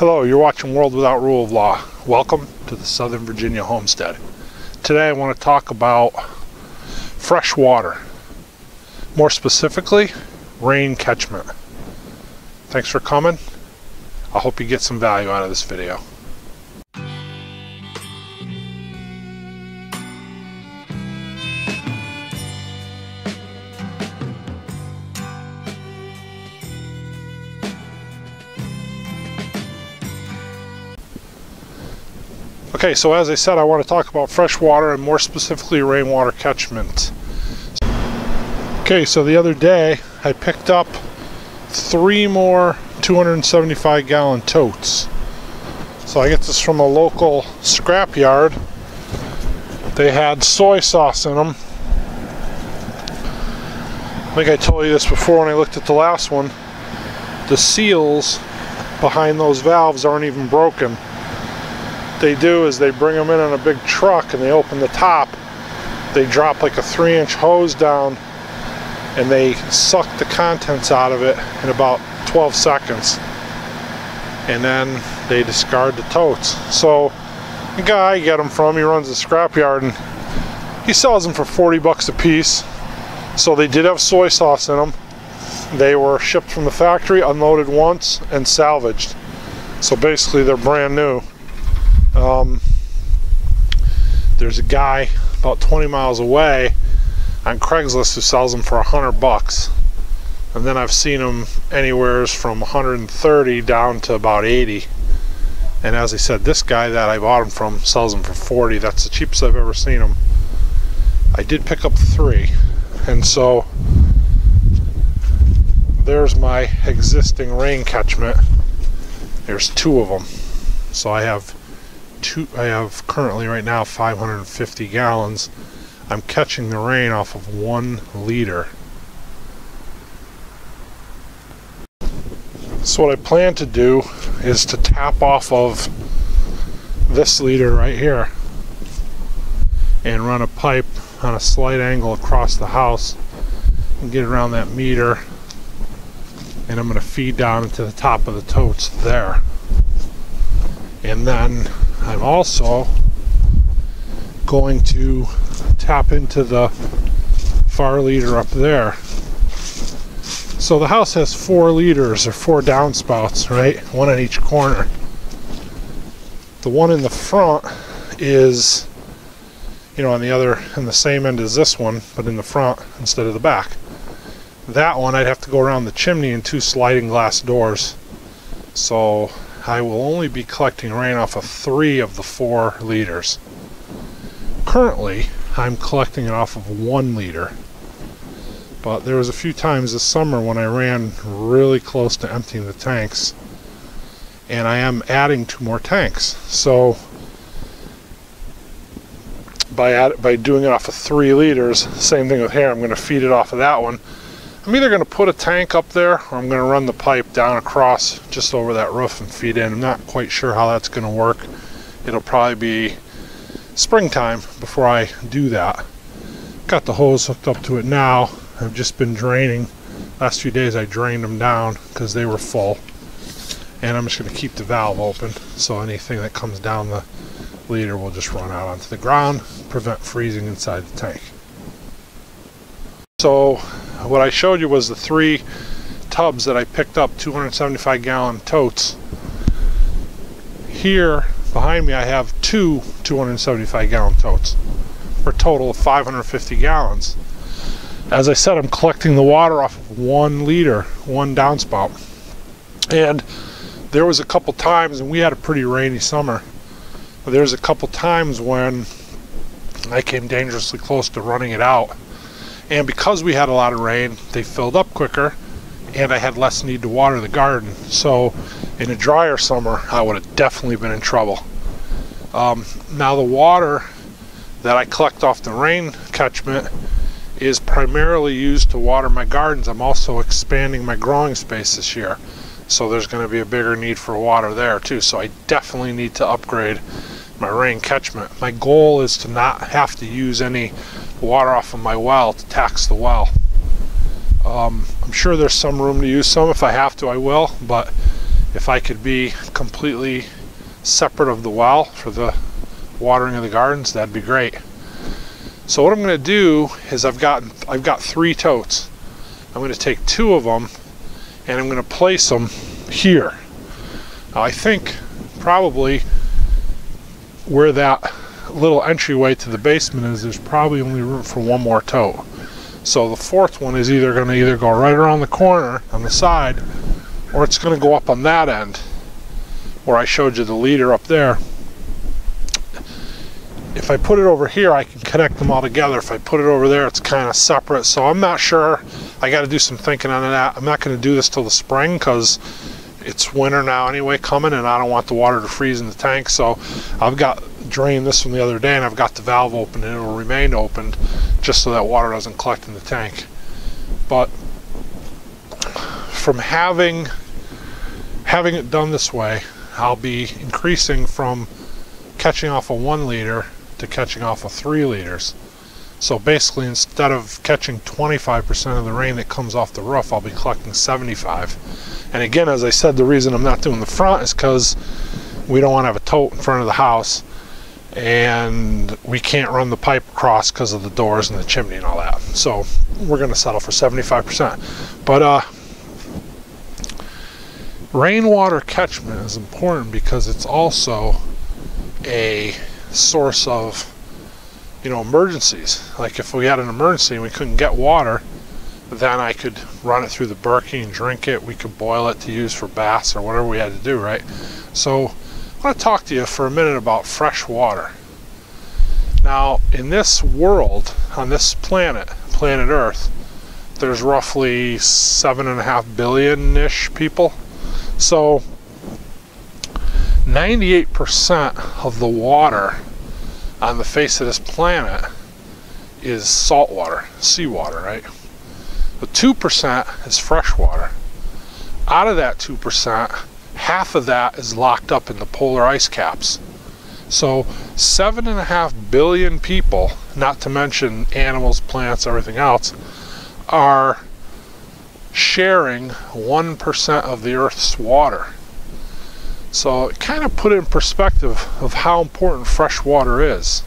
Hello, you're watching World Without Rule of Law. Welcome to the Southern Virginia homestead. Today I want to talk about fresh water. More specifically, rain catchment. Thanks for coming. I hope you get some value out of this video. Okay, so as I said, I want to talk about fresh water and more specifically rainwater catchment. Okay, so the other day I picked up 3 more 275 gallon totes. So I get this from a local scrap yard. They had soy sauce in them. I think I told you this before when I looked at the last one. The seals behind those valves aren't even broken. They do is they bring them in on a big truck and they open the top. They drop like a 3-inch hose down and they suck the contents out of it in about 12 seconds. And then they discard the totes. So the guy I get them from, he runs a scrapyard and he sells them for 40 bucks a piece. So they did have soy sauce in them. They were shipped from the factory, unloaded once, and salvaged. So basically they're brand new. There's a guy about 20 miles away on Craigslist who sells them for 100 bucks. And then I've seen them anywhere from 130 down to about 80. And as I said, this guy that I bought them from sells them for 40. That's the cheapest I've ever seen them. I did pick up 3. And so there's my existing rain catchment. There's 2 of them. So I have currently right now 550 gallons. I'm catching the rain off of 1 liter. So what I plan to do is to tap off of this liter right here and run a pipe on a slight angle across the house and get around that meter, and I'm going to feed down into the top of the totes there. And then I'm also going to tap into the far leader up there. So the house has 4 liters or 4 downspouts, right? 1 on each corner. The one in the front is, you know, on the same end as this one, but in the front instead of the back. That one I'd have to go around the chimney in 2 sliding glass doors. So I will only be collecting rain off of 3 of the 4 liters. Currently, I'm collecting it off of 1 liter. But there was a few times this summer when I ran really close to emptying the tanks. And I am adding 2 more tanks. So by doing it off of 3 liters, same thing with here, I'm going to feed it off of that one. I'm either going to put a tank up there or I'm going to run the pipe down across just over that roof and feed in. I'm not quite sure how that's going to work. It'll probably be springtime before I do that. Got the hose hooked up to it now. I've just been draining. Last few days I drained them down because they were full. And I'm just going to keep the valve open so anything that comes down the liter will just run out onto the ground, prevent freezing inside the tank. So what I showed you was the 3 tubs that I picked up, 275 gallon totes. Here behind me I have 2 275 gallon totes for a total of 550 gallons. As I said, I'm collecting the water off of 1 liter, 1 downspout. And there was a couple times, and we had a pretty rainy summer, but there was a couple times when I came dangerously close to running it out. And because we had a lot of rain, they filled up quicker and I had less need to water the garden. So in a drier summer, I would have definitely been in trouble. Now the water that I collect off the rain catchment is primarily used to water my gardens. I'm also expanding my growing space this year. So there's going to be a bigger need for water there too. So I definitely need to upgrade my rain catchment. My goal is to not have to use any water off of my well to tax the well. I'm sure there's some room to use some. If I have to, I will, but If I could be completely separate of the well for the watering of the gardens, that'd be great. So what I'm going to do is I've got 3 totes. I'm going to take 2 of them and I'm going to place them here. Now I think probably where that little entryway to the basement is, there's probably only room for 1 more tote. So the 4th one is either going to go right around the corner on the side, or it's going to go up on that end where I showed you the leader up there. If I put it over here, I can connect them all together. If I put it over there, it's kind of separate. So I'm not sure. I got to do some thinking on that. I'm not going to do this till the spring because it's winter now anyway coming, and I don't want the water to freeze in the tank. So I've got drained this from the other day, and I've got the valve open, and it will remain opened just so that water doesn't collect in the tank. But from having it done this way, I'll be increasing from catching off a 1 liter to catching off of 3 liters. So basically, instead of catching 25% of the rain that comes off the roof, I'll be collecting 75. And again, as I said, the reason I'm not doing the front is because we don't want to have a tote in front of the house, and we can't run the pipe across because of the doors and the chimney and all that. So we're going to settle for 75%. But rainwater catchment is important because it's also a source of, emergencies. Like if we had an emergency and we couldn't get water, then I could run it through the Berkey and drink it. We could boil it to use for baths or whatever we had to do, right? So I want to talk to you for a minute about fresh water. Now, in this world, on this planet Earth, there's roughly 7.5 billion-ish people. So 98% of the water on the face of this planet is salt water, seawater, right? The 2% is fresh water. Out of that 2%, half of that is locked up in the polar ice caps. So 7.5 billion people, not to mention animals, plants, everything else, are sharing 1% of the Earth's water. So it kind of put it in perspective of how important fresh water is.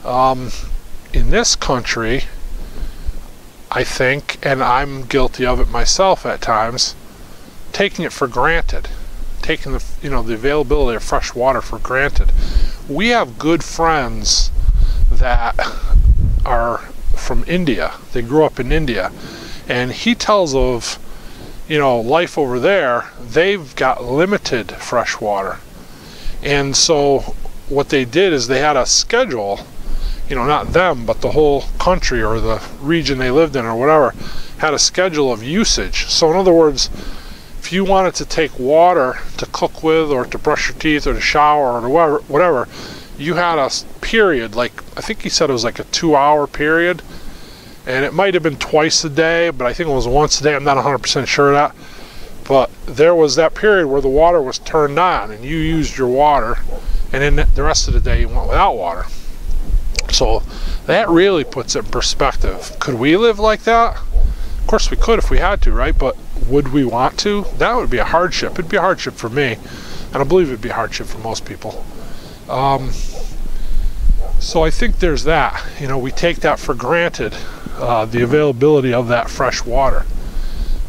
In this country, I think, and I'm guilty of it myself at times, taking it for granted, taking the availability of fresh water for granted. We have good friends that are from India. They grew up in India, and he tells of life over there. They've got limited fresh water, and so what they did is they had a schedule, not them, but the whole country or the region they lived in or whatever, had a schedule of usage. So in other words, if you wanted to take water to cook with or to brush your teeth or to shower or whatever, you had a period, like I think he said it was like a 2-hour period, and it might have been twice a day, but I think it was once a day. I'm not 100% sure of that. But there was that period where the water was turned on and you used your water, and then the rest of the day you went without water. So that really puts it in perspective. Could we live like that? Of course we could if we had to, right? But would we want to? That would be a hardship. It'd be a hardship for me, and I believe it'd be a hardship for most people. So I think there's that. We take that for granted, the availability of that fresh water.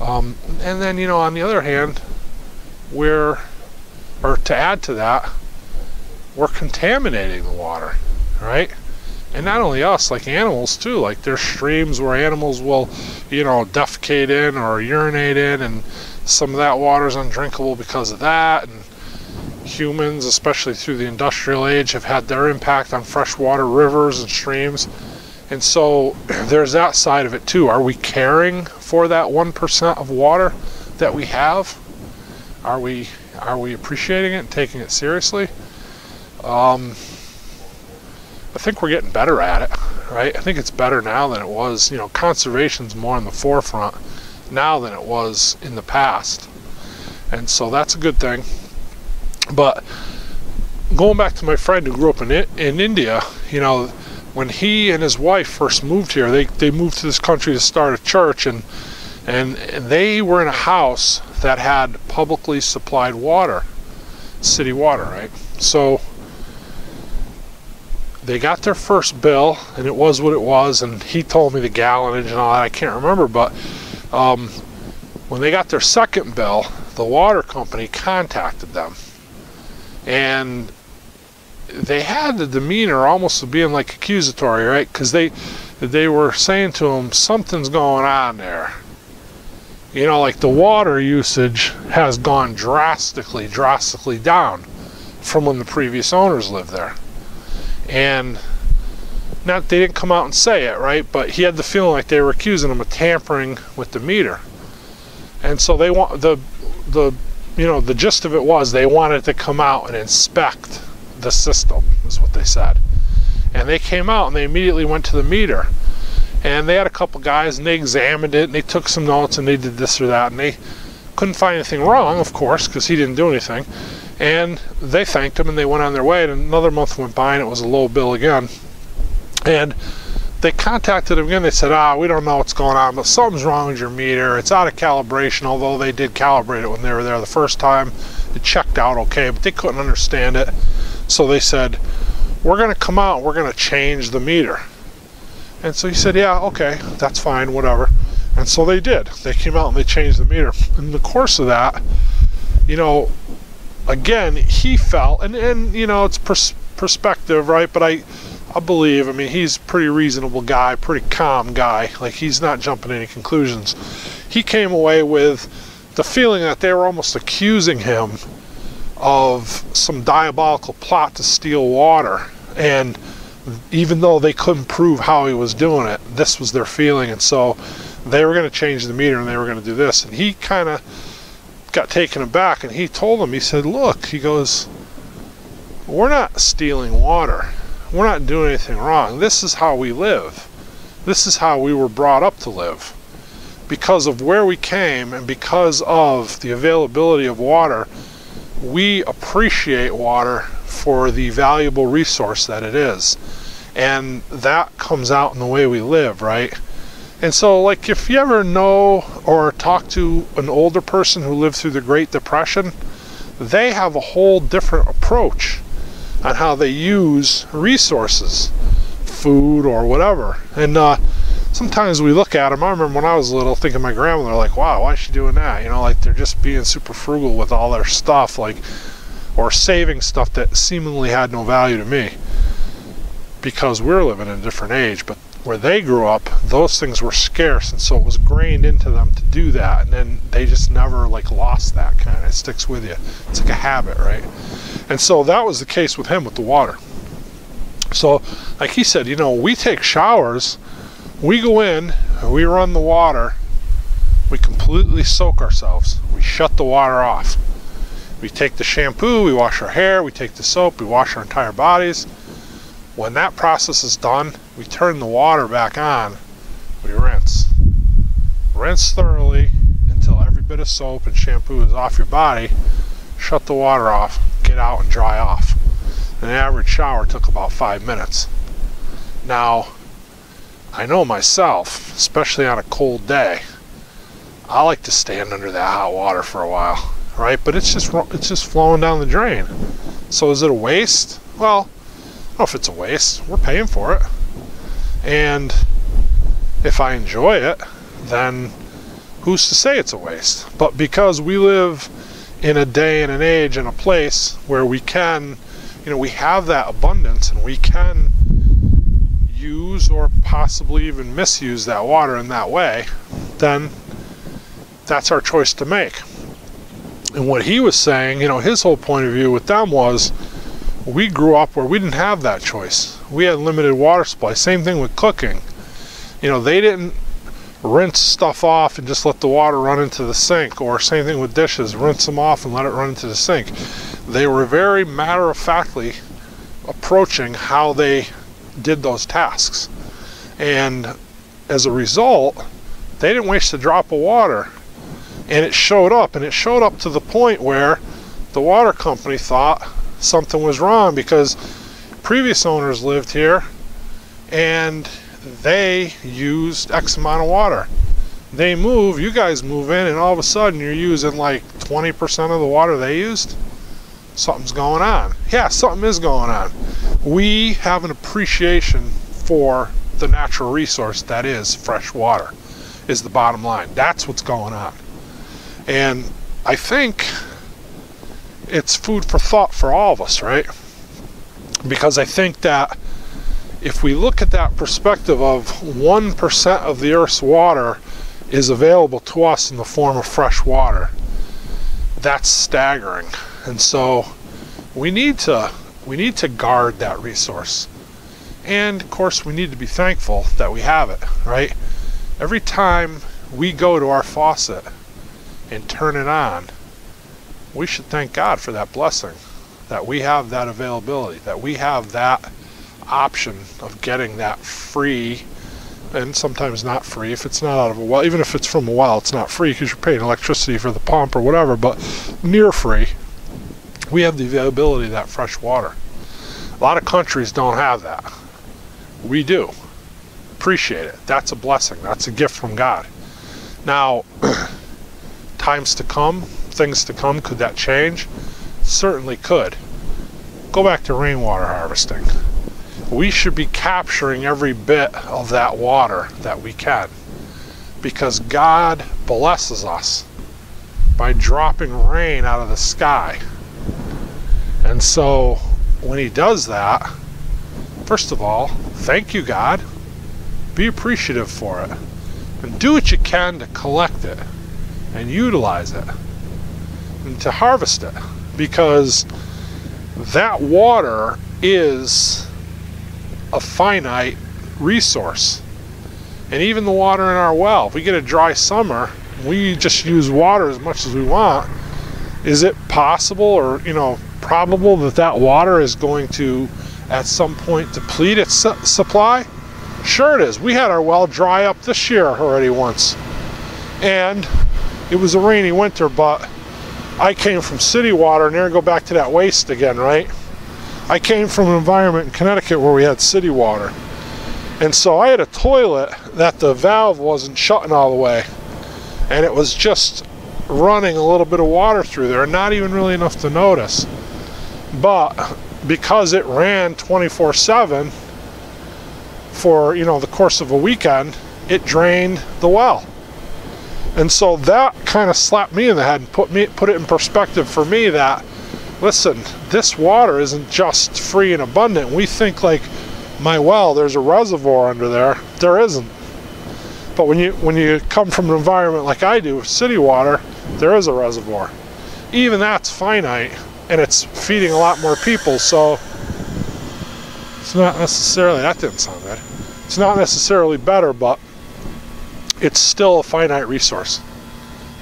And then, on the other hand, to add to that, we're contaminating the water, right? And not only us, like animals too. Like there's streams where animals will, defecate in or urinate in, and some of that water is undrinkable because of that. And humans, especially through the industrial age, have had their impact on freshwater rivers and streams. And so there's that side of it too. Are we caring for that 1% of water that we have? Are we appreciating it and taking it seriously? I think we're getting better at it, right? I think it's better now than it was. Conservation's more in the forefront now than it was in the past. And so that's a good thing. But going back to my friend who grew up in India, when he and his wife first moved here, they moved to this country to start a church, and they were in a house that had publicly supplied water, city water, right? So they got their first bill, and it was what it was, and he told me the gallonage and all that. I can't remember, but when they got their second bill, the water company contacted them, and they had the demeanor almost of being like accusatory, right? Because they were saying to him, something's going on there. You know, like the water usage has gone drastically down from when the previous owners lived there. And not, they didn't come out and say it, right? But he had the feeling like they were accusing him of tampering with the meter. And so they want the gist of it was they wanted to come out and inspect the system, is what they said. And they came out and they immediately went to the meter, and they had a couple guys and they examined it and they took some notes and they did this or that, and they couldn't find anything wrong, of course, because he didn't do anything. And they thanked him and they went on their way, and another month went by and it was a low bill again. And they contacted him again. They said, we don't know what's going on, but something's wrong with your meter. It's out of calibration, although they did calibrate it when they were there the first time. It checked out okay, but they couldn't understand it. So they said, we're going to come out and we're going to change the meter. And so he said, yeah, okay, that's fine, whatever. And so they did. They came out and they changed the meter. In the course of that, you know, again, he felt, and you know, it's perspective, right? But I believe, I mean, he's a pretty reasonable guy, pretty calm guy. Like, he's not jumping to any conclusions. He came away with the feeling that they were almost accusing him of some diabolical plot to steal water. And even though they couldn't prove how he was doing it, this was their feeling. And so they were going to change the meter and they were going to do this. And he kind of got taken aback, and he told them, he said, look, he goes, we're not stealing water. We're not doing anything wrong. This is how we live. This is how we were brought up to live. Because of where we came and because of the availability of water, we appreciate water for the valuable resource that it is. And that comes out in the way we live, right? And so, like, if you ever know or talk to an older person who lived through the Great Depression, they have a whole different approach on how they use resources, food or whatever. And sometimes we look at them. I remember when I was little thinking my grandmother, like, wow, why is she doing that? You know, like, they're just being super frugal with all their stuff, like, or saving stuff that seemingly had no value to me, because we're living in a different age. But where they grew up, those things were scarce, and so it was grained into them to do that, and then they just never, like, lost that kind of. It sticks with you. It's like a habit, right? And so that was the case with him with the water. So, like he said, you know, we take showers, we go in, we run the water, we completely soak ourselves, we shut the water off. We take the shampoo, we wash our hair, we take the soap, we wash our entire bodies. When that process is done, we turn the water back on, we rinse. Rinse thoroughly until every bit of soap and shampoo is off your body. Shut the water off, get out and dry off. An average shower took about 5 minutes. Now, I know myself, especially on a cold day, I like to stand under that hot water for a while, right? But it's just flowing down the drain. So is it a waste? Well, I don't know if it's a waste. We're paying for it. And if I enjoy it, then who's to say it's a waste? But because we live in a day and an age and a place where we can, you know, we have that abundance and we can use or possibly even misuse that water in that way, then that's our choice to make. And what he was saying, you know, his whole point of view with them was, we grew up where we didn't have that choice. We had limited water supply. Same thing with cooking. You know, they didn't rinse stuff off and just let the water run into the sink, or same thing with dishes, rinse them off and let it run into the sink. They were very matter-of-factly approaching how they did those tasks. And as a result, they didn't waste a drop of water. And it showed up, and it showed up to the point where the water company thought something was wrong, because previous owners lived here and they used X amount of water. They move, you guys move in, and all of a sudden you're using like 20% of the water they used. Something's going on. Yeah, something is going on. We have an appreciation for the natural resource that is fresh water, is the bottom line. That's what's going on. And I think it's food for thought for all of us, right? Because I think that if we look at that perspective of 1% of the Earth's water is available to us in the form of fresh water, that's staggering. And so we need to guard that resource. And of course we need to be thankful that we have it, right? Every time we go to our faucet and turn it on, we should thank God for that blessing, that we have that availability, that we have that option of getting that free, and sometimes not free if it's not out of a well. Even if it's from a well, it's not free because you're paying electricity for the pump or whatever, but near free. We have the availability of that fresh water. A lot of countries don't have that. We do. Appreciate it. That's a blessing. That's a gift from God. Now, times to come, things to come, could that change? Certainly could. Go back to rainwater harvesting. We should be capturing every bit of that water that we can, because God blesses us by dropping rain out of the sky. And so when he does that, first of all, thank you, God. Be appreciative for it. And do what you can to collect it and utilize it and to harvest it, because that water is a finite resource. And even the water in our well, if we get a dry summer, we just use water as much as we want. Is it possible, or probable, that that water is going to at some point deplete its supply? Sure it is. We had our well dry up this year already once, and it was a rainy winter, but I came from city water, and there go back to that waste again, right? I came from an environment in Connecticut where we had city water, and so I had a toilet that the valve wasn't shutting all the way, and it was just running a little bit of water through there, not even really enough to notice. But because it ran 24/7 for the course of a weekend, it drained the well. And so that kind of slapped me in the head and put it in perspective for me that, listen, this water isn't just free and abundant. We think like, my well, there's a reservoir under there. There isn't. But when you come from an environment like I do, city water, there is a reservoir. Even that's finite, and it's feeding a lot more people, so it's not necessarily, that didn't sound good. It's not necessarily better, but it's still a finite resource.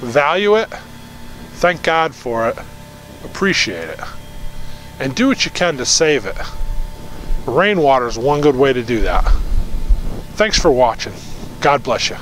Value it, thank God for it, appreciate it, and do what you can to save it. Rainwater is one good way to do that. Thanks for watching. God bless you.